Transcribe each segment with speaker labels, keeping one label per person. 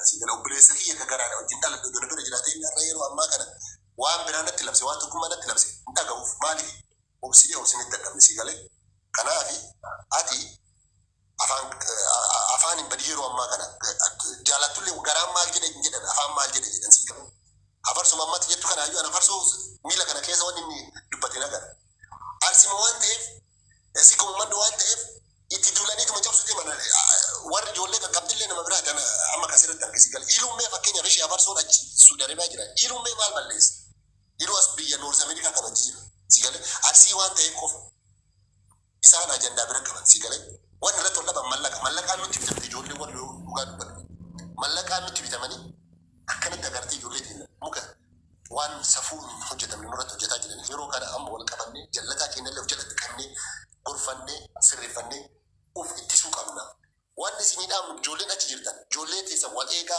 Speaker 1: سيقول أبليس كي يكجرا لو جندا لدودو جلاتين الرئيرو أما كان وان بنا نتلبس وان تكون ما نتلبس أنت جوف مالي وبسيدي وبسيني تكمل سيقول كنافي أتي أفان بديرو أما كان جالت لي وجرام مال جدا أفان مال جدا سيقول أفرسو ما تجت كان أيوة أنا فرسو ميلا كان كيس واني دبتي نجار أرسم وان تيف سيكون من وان تيف يتدولني كم جاب سودي من ورد جولة قبل لنا مبرات أنا أما كسر التركيز قال إيلو ما فكين يا بشي أفرسو نج سوداني ما جرا إيلو ما مال بليس إيلو أسبيا نورز أمريكا كمان جير سيقول أرسي وان تيف كوف إسانا أجندة بركة سيقول وان لا تقول لهم ملك أنو تبي جولة ولا لقاد ملك أنو تبي تماني أكنت دكارتي جولة ممكن وان سفون حجة من مرات حجة تاجر الهيرو كان أم ولا كفني جلتا كنا اللي وجلت كني غرفني سرفني وف اتسوق أمنا وان سنين أم جولة أتجرتن جولة تيسا والإيجا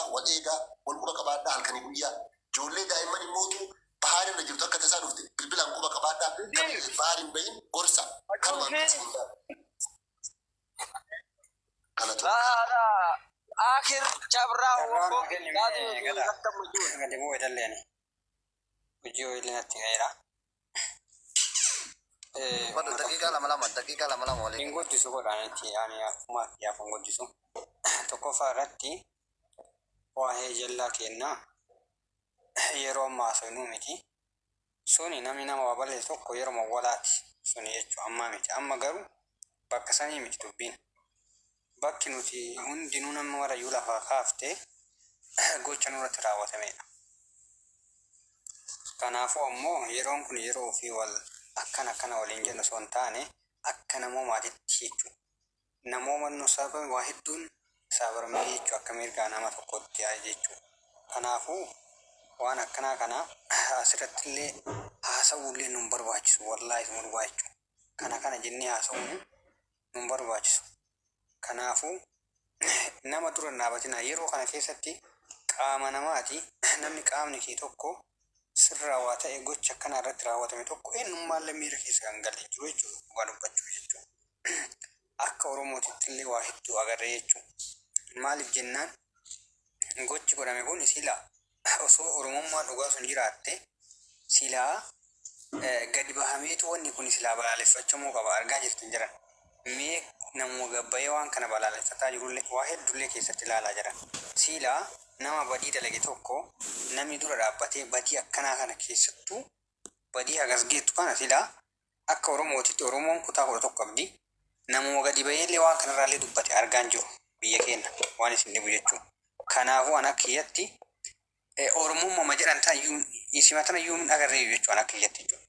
Speaker 1: والكوبا كباردا هالكنيبيا جولة دائما يموتوا بحارين نجرتها كتسانوفت بالبلا كوبا كباردا كم بحارين بين غرسة كم
Speaker 2: لا آخر جبرا وفوق Video ini nanti kira.
Speaker 3: Pada dakika lama-lama oleh.
Speaker 2: Minggu di suku nanti ane aku mah ya minggu di suku. Toko farati. Wahai jalla kena. Yero masuk numiti. Suni namina mawabale toko yero mawalati. Suni yecu amma miti amma garu. Bakasani miti tubin. Bakki nuti hundi nuna mawara yula fakafte. Gocha nura terawat mena. Kanaafuu ammoo yeroon kun yeroo fi wal akkana waliin jennu osoo hin taane akka namoomaatitti jechuudha. Namooma nu sababa waa hedduun sabaramee jechuudha akka mirgaa nama tokkotti yaa'e jechuudha. Kanaafuu waan akkanaa kana asirratti illee haasa'uullee nu barbaachisu wallaahi nu barbaachisu. Kana jennee haasa'uun nu barbaachisu. Kanaafuu nama dura dhaabatina yeroo kana keessatti qaama namaati namni qaamni kee tokko sirraa waa ta'e gocha kana irratti raawwatame tokko eenyummaan lammiira keessa kan galee jiru jechuudha. Dhugaa dubbachuu jechuudha. Akka Oromootitti illee waa hedduu agarree jechuudha. Maaliif jennaan gochi godhame kun silaa osoo Oromummaa dhugaa sun jiraatte silaa gadi bahameetu wanni kun silaa balaaleffachamuu qaba argaa jirtan jiran. Mee namuu gabbayee waan kana balaaleffataa jirullee waa hedduullee keessatti ilaalaa jiran. Silaa nama badii dalage tokko namni dura dhaabbatee badii akkanaa kana keessattuu badii hagas geettu kana silaa akka Oromootitti Oromoon kutaa 11 qabdi. Namuu gadi baheellee waan kanarraallee dubbate argaan jiru biyya keenya waan isin dhibu jechuudha. Kanaafuu ana kiyyatti Oromummaa jedhan ta'uu isimatana yuumin agarree jechuudha ana kiyyatti jechuudha.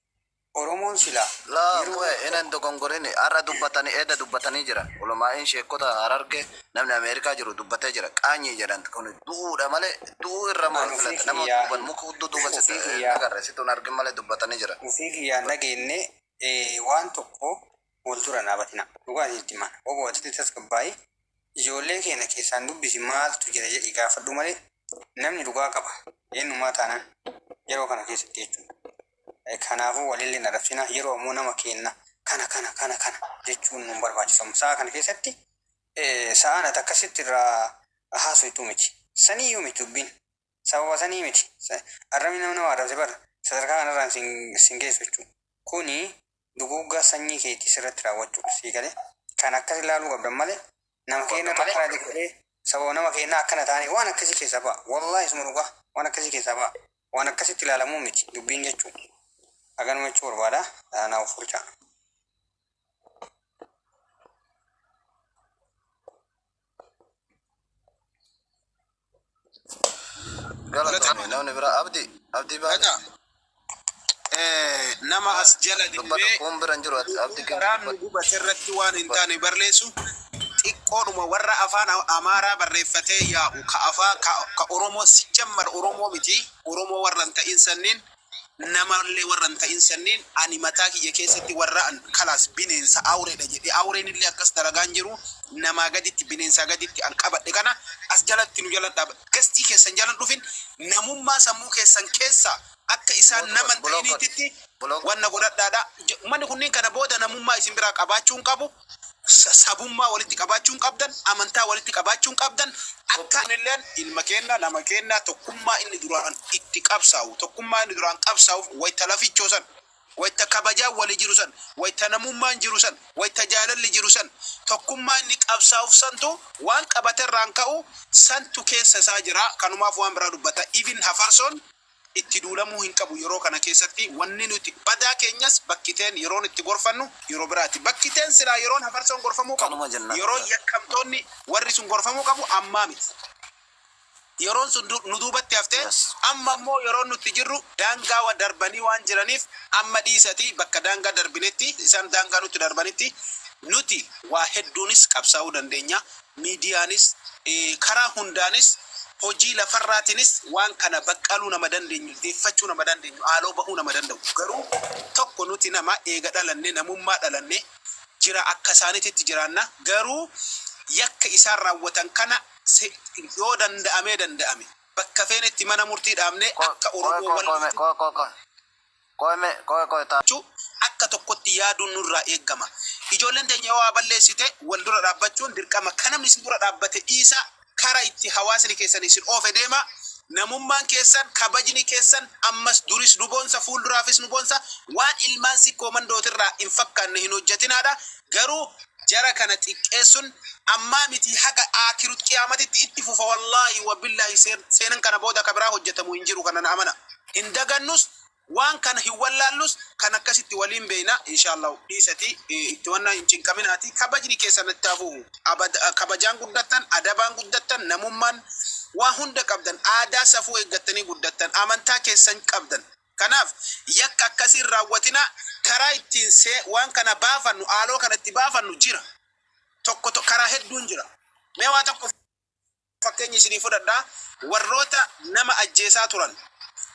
Speaker 2: Oromoon silaa
Speaker 3: la kue enen dogongoreni arra dubbatanii jira ulamaa'in sheekota hararge namni Ameerikaa jiru dubbatee jira qaanyii jedhan kun duudha malee duu irra maal filata nama dubban muka hudduu dubbasitti agarre situn argin malee dubbatanii jira.
Speaker 2: Ufii kiyyaan dhageenne waan tokko wal dura dhaabatina dhugaa itti mana obbo Atitti tasgabbaa'ee ijoollee keenya keessaan dubbisi maaltu jira jedhi gaafadhu malee namni dhugaa qaba eenyummaa taanaan yeroo kana keessatti jechuudha. Kanaafuu walillee narrabsina yeroo ammoo nama kenna kana jechuun nu barbaachisamu. Sa'a kana keessatti sa'aan ati akkasitti irraa haasoitu miti. Saniyyuu miti dubbiin. Sababa sanii miti. Arrabni nama arrabse bara sadarkaa kanarraan sin geessu jechuudha. Kuni duguuggaa sanyii keetii sirratti raawwachuudha. Sii galee kan akkas ilaaluu qabdan malee nama keenya akkana jedhee sababa nama keenya akkana taane waan akkasii keessaa ba'a. Wallaahi isuma dhugaa waan akkasii keessaa ba'a. Waan akkasitti ilaalamuu miti dubbiin jechuudha. Agan macam berbeda, nak furca.
Speaker 3: Galatami, namni bira abdi baada.
Speaker 4: Nama as jala
Speaker 3: Dubbata kun biran jiru abdi
Speaker 4: kan dubbata irratti waan hin taane barreessu xiqqoodhuma warra afaan Amaaraa barreeffatee yaa'u ka Oromoo si jammar Oromoo miti Oromoo warra hin ta'in sanniin namallee warra hin ta'in sanniin ani mataa kiyya keessatti warra kalaas bineensa awreedha jedhee awreen illee akkas dalagaan jiru namaa gaditti bineensa gaditti an qabadhe kana as jalatti nu jala dhaaba gastii keessan jalan dhufin namummaa sammuu keessan keessa akka isaan nama ta'initti wanna godhadhaadha manni kunniin kana booda namummaa isin biraa qabaachuun qabu sabummaa walitti qabaachuun qabdan, amantaa walitti qabaachuun qabdan, akka illeen ilma keenna nama keenna tokkummaa inni duraan itti qabsaa'u, tokkummaa inni duraan qabsaa'uuf wayita lafichoo san, wayita kabajaa walii jiru san, wayita namummaan jiru san, wayita jaalalli jiru san, tokkummaa inni qabsaa'uuf santu waan qabaterraan ka'u santu keessa isaa jira. Kanumaaf waan biraa dubbata. Even hafarsoon itti duulamuu hin qabu yeroo kana keessatti. Wanni nuti badaa keenyas bakkiteen yeroon itti gorfannu yeroo biraati. Bakkiteen silaa yeroon hafarsoon gorfamuu qabu, yeroo yakkamtoonni warri sun gorfamuu qabu ammaa miti. Yeroon sun nu duubatti haftee amma immoo yeroon nuti jirru daangaa wa darbanii waan jiraniif amma dhiisati bakka daangaa darbinetti isaan daangaa nuti darbanitti nuti waa hedduunis qabsaa'uu dandeenya. Miidiyaanis karaa hundaanis hojii lafarraatinis waan kana baqqaluu nama dandeenyu, deeffachuu nama dandeenyu, haaloo bahuu nama danda'u. Garuu tokko nuti nama eega dhalanne namummaa dhalanne jira akka isaaniitti jiraanna. Garuu yakka isaan raawwatan kana yoo danda'ame bakka feenetti mana murtii dhaabne akka Oromoo akka tokkotti yaaduun nurraa eegama. Ijoolleen teenya waa balleessite wal dura dhaabbachuun dirqama. Kan namni isin dura dhaabbate dhiisa karaa itti hawaasni keessan isin oofe deema. Namummaan keessan, kabajni keessan ammas duris nu boonsa, fuulduraafis nu boonsa. Waan ilmaan sikkoo mandootirraa hin fakkaanne hin hojjetinaadha. Garuu jara kana xiqqeessuun ammaa miti haga aakirut qiyaamatitti itti fufa. Wallaahi wa billaahi seenan kana booda kabiraa hojjetamu hin jiru. Kana na amana. Hin dagannus waan kana hin wallaallus kan akkasitti waliin beeyna. Inshallah dhiisati itti wanna hin cinqaminaati. Kabajni keessan itti hafu kabajaan guddattan, adabaan guddattan, namummaan waa hunda qabdan, aadaa safuu eeggattanii guddattan, amantaa keessan qabdan. Kanaaf yakka akkasiin raawwatina karaa ittiin waan kana baafannu, haaloo kanatti baafannu jira. Tokko karaa hedduun jira. Mee waa tokko fakkeenya isinii fudhadhaa. Warroota nama ajjeesaa turan,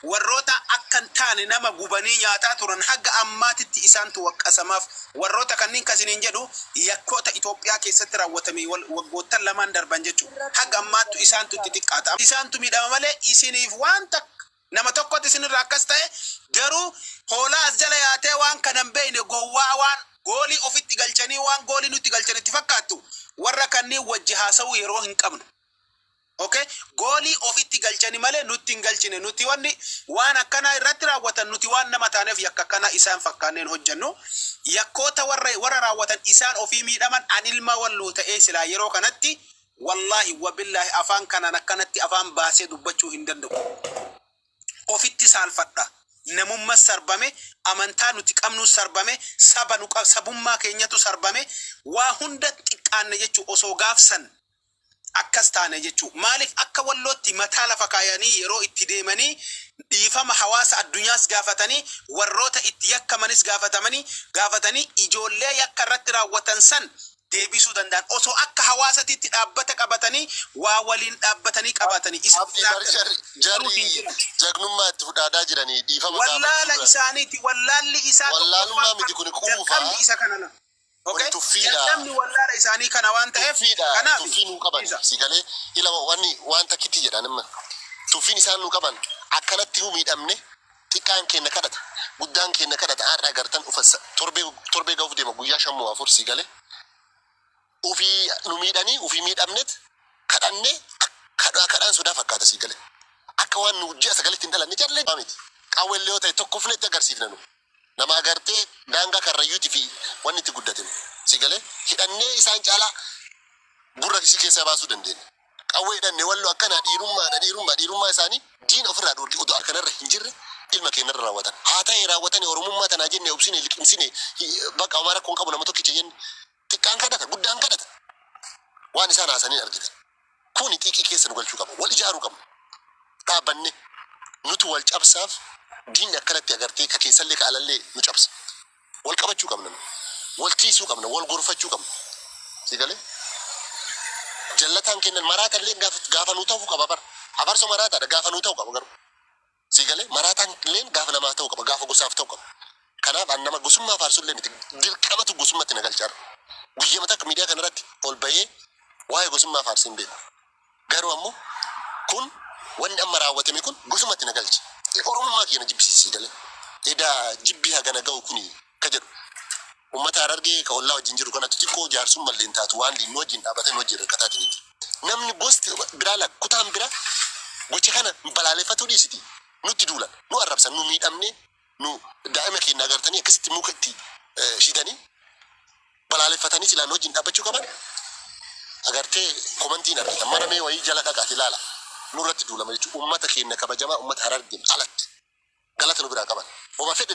Speaker 4: warroota akkan taane nama gubanii nyaataa turan haga ammaatitti isaantu waqqasamaaf. Warroota kanneen kasiniin jedhu yakkoota Itoophiyaa keessatti raawwatame waggoottan lamaan darban jechuudha. Haga ammaattu isaantu itti xiqqaata. Isaantu miidhama malee isiniif waan nama tokkotti isinirraa akkas ta'e. Garuu hoolaa as jala yaatee waan kanan beeyne gowwaa waan goolii ofitti galchanii waan goolii nutti galchanitti fakkaattu warra kanneen wajji haasa'uu yeroo hin qabnu. Okay, goolii ofitti galchanii malee nutti hin galchine. Nuti waan akkana irratti raawwatan nuti waan nama taaneef yakka kana isaan fakkaanneen hojjennu. Yakkoota warra raawwatan isaan ofii miidhaman an ilma walluu ta'ee silaa yeroo kanatti wallaahi wa billaahi afaan kanaan akkanatti afaan baasee dubbachuu hin danda'u. Ofitti saalfadha. Namummaa sarbame, amantaa nuti qabnu sarbame, sabummaa keenyatu sarbame, waa hunda xiqqaanne jechuu osoo gaafsan akkas taane jechuu. Maaliif akka wallootti mataa lafa kaayanii yeroo itti deemanii dhiifama hawaasa addunyaas gaafatanii warroota itti yakkamanis gaafatanii ijoollee yakka irratti raawwatan san deebisuu danda'an osoo akka hawaasatitti dhaabbata qabatanii waa waliin dhaabbatanii qabatanii
Speaker 1: jarri jagnummaa itti fudhaadaa jiranii dhiifama
Speaker 4: wallaala isaaniiti. Wallaalli isaa
Speaker 1: wallaalummaa miti kun quufaa
Speaker 4: isa kanana. Okay,
Speaker 1: jalqabni
Speaker 4: wallaala isaanii kana waan ta'eef kanaaf
Speaker 1: tuffiin nu qaban sigalee ilama waan takkitti jedhan amma tuffiin isaan nu qaban akkanatti hu miidhamne xiqqaan keenya kadhata guddaan keenya kadhata haadha agartan ufassa torbee ga'uuf deema guyyaa 5-4 sigalee ufii nu miidhanii ufii miidhamnet kadhanne kadhaan sodaa fakkaata sigalee akka waan nu ji'a sagalitti hin dhalanne jallee miti qawwellee yoo ta'e tokkofnetti agarsiifna nu nama agartee daangaa karrayyuuti fi wanni itti guddatin sigalee hidhannee isaan caalaa burra isii keessaa baasuu dandeenya. Qawwee hidhannee walloo akkana dhiirummaa isaanii diina ofirraa dhoorgi utuu akkanarra hin jirre ilma keenyarra raawwatan. Haa ta'e raawwatanii oromummaa tanaa jennee obsine liqimsine bakka amara kun qabu nama tokkicha jenne xiqqaan kadhata guddaan kadhata waan isaan haasanii argitan. Kuni xiqqii keessa nu galchuu qaba. Wal ijaaruu qabna. Dhaabbanne nutu wal cabsaaf diinni akkanatti agartee ka keessallee ka alallee nu cabsa. Wal qabachuu qabna. Wal tiisuu qabna. Wal gorfachuu qabna. Sigalee jallataan kennan maraatallee gaafa nu ta'uu qaba bar. Abarso maraataadha gaafa nu ta'uu qaba garuu. Sigalee maraatallee gaafa namaa ta'uu qaba gaafa gosaaf ta'uu qaba. Kanaaf an nama gosummaa faarsullee miti dirqamatu gosummatti na galchaara. Guyyama takka miidiyaa kanarratti ol bahee waa'ee gosummaa faarsin beeku. Garuu ammoo kun wanni amma raawwatame kun gosummatti na galcha. Oromummaa keenya jibbisiisii galee edaa jibbii hagana ga'u kuni ka jedhu ummata Harargee ka ollaa wajjin jiru kanatti xiqqoo jaarsuun malleen taatu waan linnoo wajjin dhaabatee hojii rakkataatiin hin jiru. Namni gosti biraa la kutaan bira gocha kana balaaleffatu dhiisiti. Nutti duulan nu arrabsan nu miidhamne nu daa'ima keenya agartanii akkasitti mukatti shitanii balaaleffatanii silaan wajjin dhaabbachuu qaban. Agartee komantiin argitan mana mee wayii jala dhaqaati ilaala. Nurratti duulama jechuudha. Ummata keenya kabajamaa ummata Harargee alatti galata nu biraa qaban. Oma fedhe